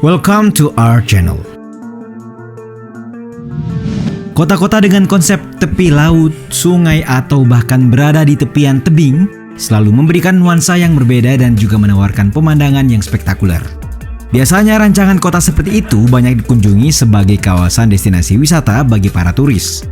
Welcome to our channel. Kota-kota dengan konsep tepi laut, sungai atau bahkan berada di tepian tebing selalu memberikan nuansa yang berbeda dan juga menawarkan pemandangan yang spektakuler. Biasanya rancangan kota seperti itu banyak dikunjungi sebagai kawasan destinasi wisata bagi para turis.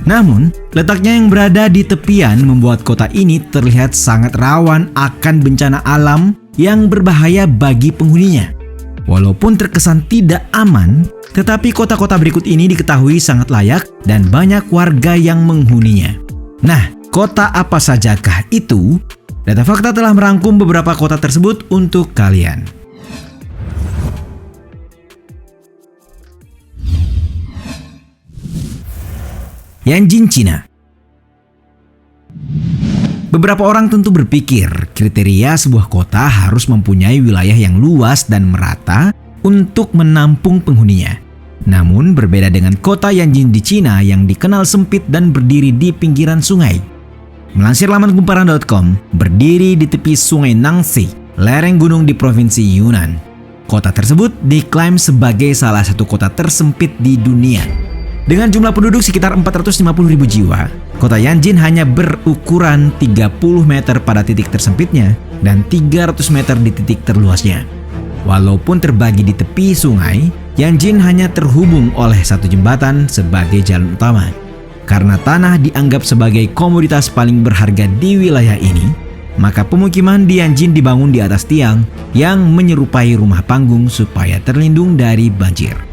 Namun, letaknya yang berada di tepian membuat kota ini terlihat sangat rawan akan bencana alam yang berbahaya bagi penghuninya. Walaupun terkesan tidak aman, tetapi kota-kota berikut ini diketahui sangat layak dan banyak warga yang menghuninya. Nah, kota apa sajakah itu? Data Fakta telah merangkum beberapa kota tersebut untuk kalian. Yanjin, Cina. Beberapa orang tentu berpikir kriteria sebuah kota harus mempunyai wilayah yang luas dan merata untuk menampung penghuninya. Namun berbeda dengan kota Yanjin di Cina yang dikenal sempit dan berdiri di pinggiran sungai. Melansir laman kumparan.com, berdiri di tepi sungai Nangxi, lereng gunung di provinsi Yunnan. Kota tersebut diklaim sebagai salah satu kota tersempit di dunia. Dengan jumlah penduduk sekitar 450.000 jiwa, kota Yanjin hanya berukuran 30 meter pada titik tersempitnya dan 300 meter di titik terluasnya. Walaupun terbagi di tepi sungai, Yanjin hanya terhubung oleh satu jembatan sebagai jalan utama. Karena tanah dianggap sebagai komoditas paling berharga di wilayah ini, maka pemukiman di Yanjin dibangun di atas tiang yang menyerupai rumah panggung supaya terlindung dari banjir.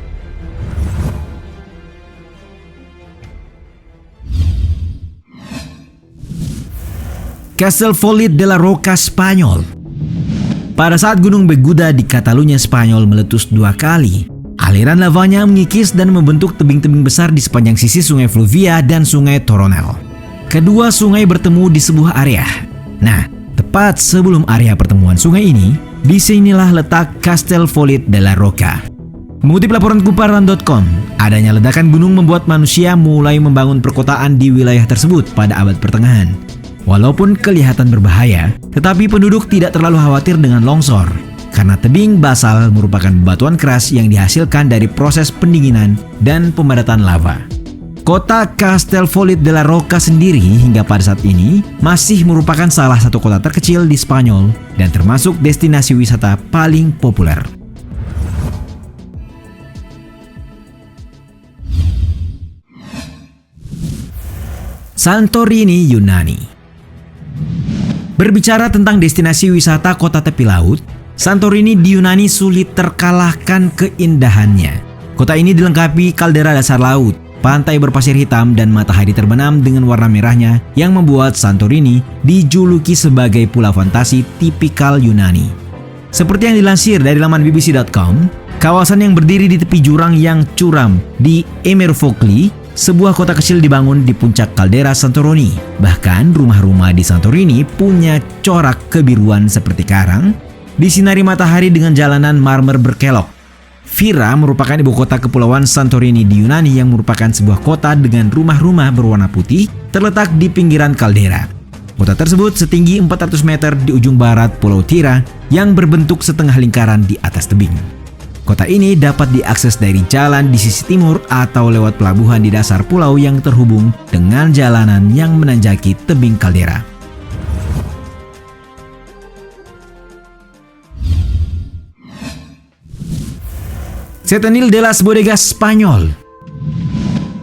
Castellfollit de la Roca, Spanyol. Pada saat Gunung Beguda di Catalunya, Spanyol meletus 2 kali, aliran lavanya mengikis dan membentuk tebing-tebing besar di sepanjang sisi Sungai Fluvia dan Sungai Toronel. Kedua sungai bertemu di sebuah area. Nah, tepat sebelum area pertemuan sungai ini, disinilah letak Castellfollit de la Roca. Mengutip laporan kumparan.com, adanya ledakan gunung membuat manusia mulai membangun perkotaan di wilayah tersebut pada abad pertengahan. Walaupun kelihatan berbahaya, tetapi penduduk tidak terlalu khawatir dengan longsor, karena tebing basal merupakan batuan keras yang dihasilkan dari proses pendinginan dan pemadatan lava. Kota Castellfollit de la Roca sendiri hingga pada saat ini masih merupakan salah satu kota terkecil di Spanyol dan termasuk destinasi wisata paling populer. Santorini, Yunani. Berbicara tentang destinasi wisata kota tepi laut, Santorini di Yunani sulit terkalahkan keindahannya. Kota ini dilengkapi kaldera dasar laut, pantai berpasir hitam, dan matahari terbenam dengan warna merahnya yang membuat Santorini dijuluki sebagai pulau fantasi tipikal Yunani. Seperti yang dilansir dari laman bbc.com, kawasan yang berdiri di tepi jurang yang curam di Emerfokli, sebuah kota kecil dibangun di puncak kaldera Santorini. Bahkan rumah-rumah di Santorini punya corak kebiruan seperti karang, disinari matahari dengan jalanan marmer berkelok. Fira merupakan ibu kota kepulauan Santorini di Yunani yang merupakan sebuah kota dengan rumah-rumah berwarna putih terletak di pinggiran kaldera. Kota tersebut setinggi 400 meter di ujung barat Pulau Tira yang berbentuk setengah lingkaran di atas tebing. Kota ini dapat diakses dari jalan di sisi timur atau lewat pelabuhan di dasar pulau yang terhubung dengan jalanan yang menanjaki tebing kaldera. Setenil de las Bodegas, Spanyol.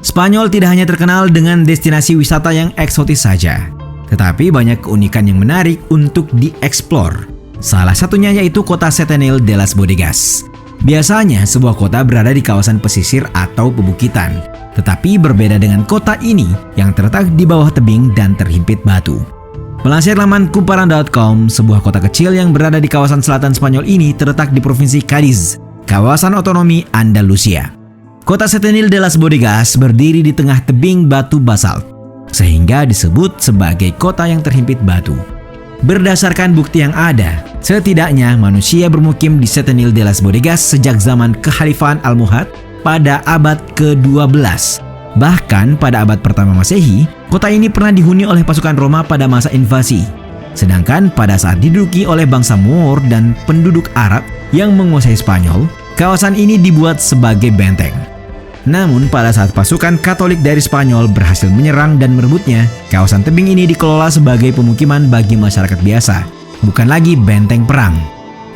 Spanyol tidak hanya terkenal dengan destinasi wisata yang eksotis saja, tetapi banyak keunikan yang menarik untuk dieksplor. Salah satunya yaitu kota Setenil de las Bodegas. Biasanya sebuah kota berada di kawasan pesisir atau pebukitan, tetapi berbeda dengan kota ini yang terletak di bawah tebing dan terhimpit batu. Melansir laman kumparan.com, sebuah kota kecil yang berada di kawasan selatan Spanyol ini terletak di provinsi Cadiz, kawasan otonomi Andalusia. Kota Setenil de las Bodegas berdiri di tengah tebing batu basalt, sehingga disebut sebagai kota yang terhimpit batu. Berdasarkan bukti yang ada, setidaknya manusia bermukim di Setenil de las Bodegas sejak zaman Kekhalifahan Almohad pada abad ke-12. Bahkan pada abad pertama Masehi, kota ini pernah dihuni oleh pasukan Roma pada masa invasi. Sedangkan pada saat diduduki oleh bangsa Moor dan penduduk Arab yang menguasai Spanyol, Kawasan ini dibuat sebagai benteng. Namun pada saat pasukan Katolik dari Spanyol berhasil menyerang dan merebutnya, kawasan tebing ini dikelola sebagai pemukiman bagi masyarakat biasa, bukan lagi benteng perang.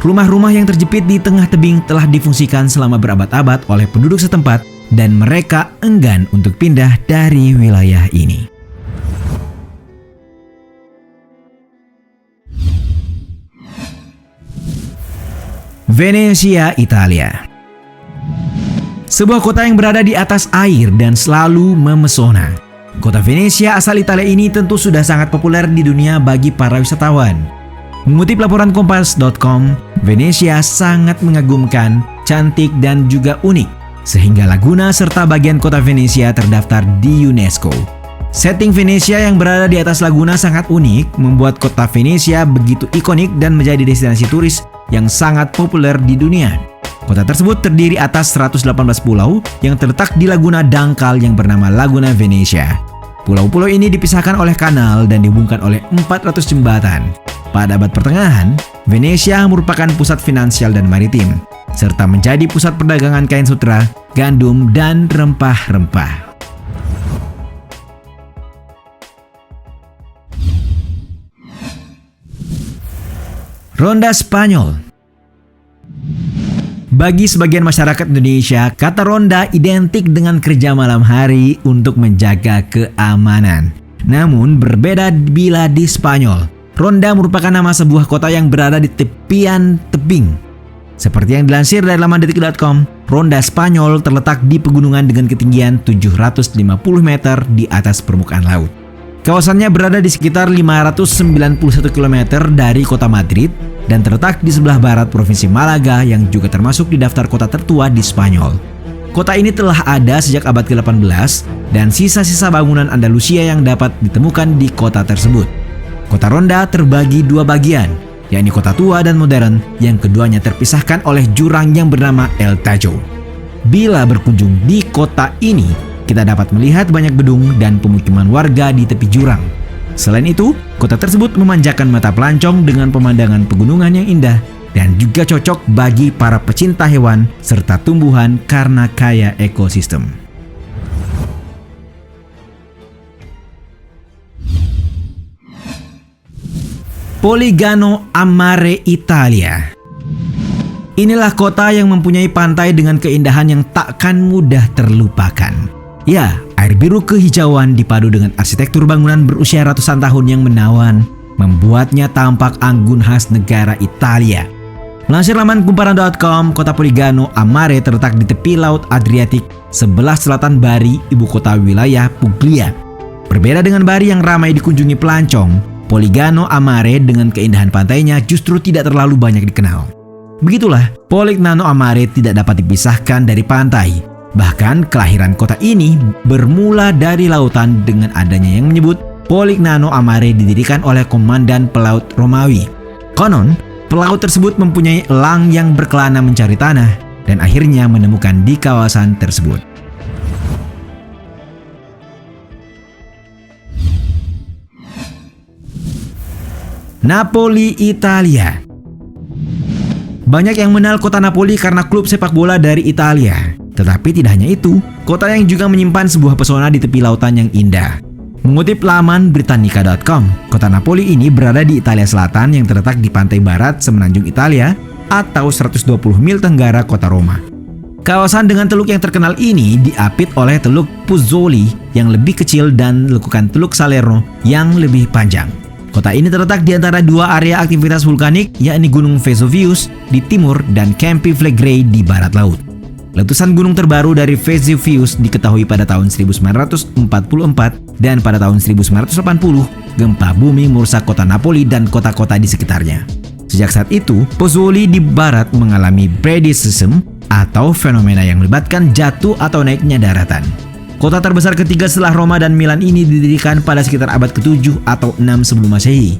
Rumah-rumah yang terjepit di tengah tebing telah difungsikan selama berabad-abad oleh penduduk setempat dan mereka enggan untuk pindah dari wilayah ini. Venezia, Italia. Sebuah kota yang berada di atas air dan selalu memesona. Kota Venezia asal Italia ini tentu sudah sangat populer di dunia bagi para wisatawan. Mengutip laporan Kompas.com, Venezia sangat mengagumkan, cantik dan juga unik, sehingga laguna serta bagian kota Venezia terdaftar di UNESCO. Setting Venezia yang berada di atas laguna sangat unik, membuat kota Venezia begitu ikonik dan menjadi destinasi turis yang sangat populer di dunia. Kota tersebut terdiri atas 118 pulau yang terletak di laguna dangkal yang bernama Laguna Venezia. Pulau-pulau ini dipisahkan oleh kanal dan dihubungkan oleh 400 jembatan. Pada abad pertengahan, Venezia merupakan pusat finansial dan maritim, serta menjadi pusat perdagangan kain sutra, gandum, dan rempah-rempah. Ronda Spanyol. Bagi sebagian masyarakat Indonesia, kata ronda identik dengan kerja malam hari untuk menjaga keamanan. Namun berbeda bila di Spanyol. Ronda merupakan nama sebuah kota yang berada di tepian tebing. Seperti yang dilansir dari laman detik.com, Ronda Spanyol terletak di pegunungan dengan ketinggian 750 meter di atas permukaan laut. Kawasannya berada di sekitar 591 km dari kota Madrid dan terletak di sebelah barat Provinsi Malaga yang juga termasuk di daftar kota tertua di Spanyol. Kota ini telah ada sejak abad ke-18 dan sisa-sisa bangunan Andalusia yang dapat ditemukan di kota tersebut. Kota Ronda terbagi dua bagian, yakni kota tua dan modern yang keduanya terpisahkan oleh jurang yang bernama El Tajo. Bila berkunjung di kota ini, kita dapat melihat banyak gedung dan pemukiman warga di tepi jurang. Selain itu, kota tersebut memanjakan mata pelancong dengan pemandangan pegunungan yang indah dan juga cocok bagi para pecinta hewan serta tumbuhan karena kaya ekosistem. Poligano a Mare, Italia. Inilah kota yang mempunyai pantai dengan keindahan yang takkan mudah terlupakan. Ya, air biru kehijauan dipadu dengan arsitektur bangunan berusia ratusan tahun yang menawan, membuatnya tampak anggun khas negara Italia. Melansir laman kumparan.com, kota Poligano a Mare terletak di tepi Laut Adriatik, sebelah selatan Bari, ibu kota wilayah Puglia. Berbeda dengan Bari yang ramai dikunjungi pelancong, Poligano a Mare dengan keindahan pantainya justru tidak terlalu banyak dikenal. Begitulah, Poligano a Mare tidak dapat dipisahkan dari pantai. Bahkan kelahiran kota ini bermula dari lautan dengan adanya yang menyebut Poligano a Mare didirikan oleh komandan pelaut Romawi. Konon, pelaut tersebut mempunyai elang yang berkelana mencari tanah dan akhirnya menemukan di kawasan tersebut. Napoli, Italia. Banyak yang mengenal kota Napoli karena klub sepak bola dari Italia. Tetapi tidak hanya itu, kota yang juga menyimpan sebuah pesona di tepi lautan yang indah. Mengutip laman Britannica.com, kota Napoli ini berada di Italia Selatan yang terletak di pantai barat semenanjung Italia atau 120 mil tenggara kota Roma. Kawasan dengan teluk yang terkenal ini diapit oleh Teluk Puzzoli yang lebih kecil dan lekukan Teluk Salerno yang lebih panjang. Kota ini terletak di antara dua area aktivitas vulkanik, yakni Gunung Vesuvius di timur dan Campi Flegrei di barat laut. Letusan gunung terbaru dari Vesuvius diketahui pada tahun 1944 dan pada tahun 1980 gempa bumi merusak kota Napoli dan kota-kota di sekitarnya. Sejak saat itu, Pozzuoli di barat mengalami bradisism atau fenomena yang melibatkan jatuh atau naiknya daratan. Kota terbesar ketiga setelah Roma dan Milan ini didirikan pada sekitar abad ke-7 atau 6 sebelum Masehi.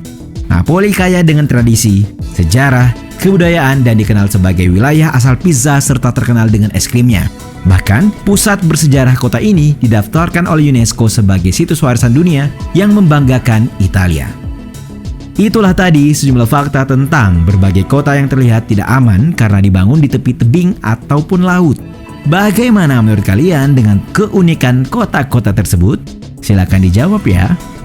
Napoli kaya dengan tradisi, sejarah, kebudayaan dan dikenal sebagai wilayah asal pizza serta terkenal dengan es krimnya. Bahkan, pusat bersejarah kota ini didaftarkan oleh UNESCO sebagai situs warisan dunia yang membanggakan Italia. Itulah tadi sejumlah fakta tentang berbagai kota yang terlihat tidak aman karena dibangun di tepi tebing ataupun laut. Bagaimana menurut kalian dengan keunikan kota-kota tersebut? Silahkan dijawab ya.